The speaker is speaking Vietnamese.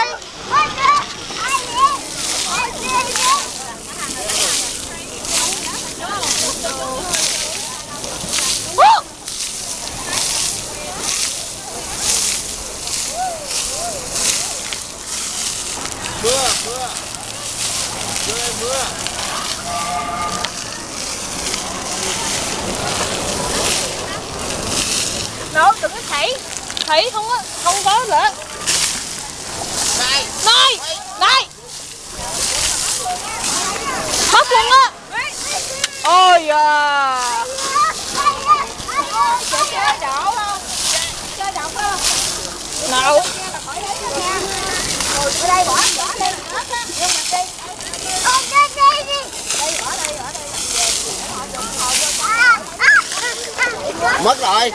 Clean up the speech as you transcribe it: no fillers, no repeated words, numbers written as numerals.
đi. Mưa. Đâu, đừng có thảy không có nữa. Này. Hấp luôn á. Ôi da. Chơi đổ không? Chơi đậu không? Nào. Ở đây bỏ đây hết á. Nhưng mà đi. Mất rồi.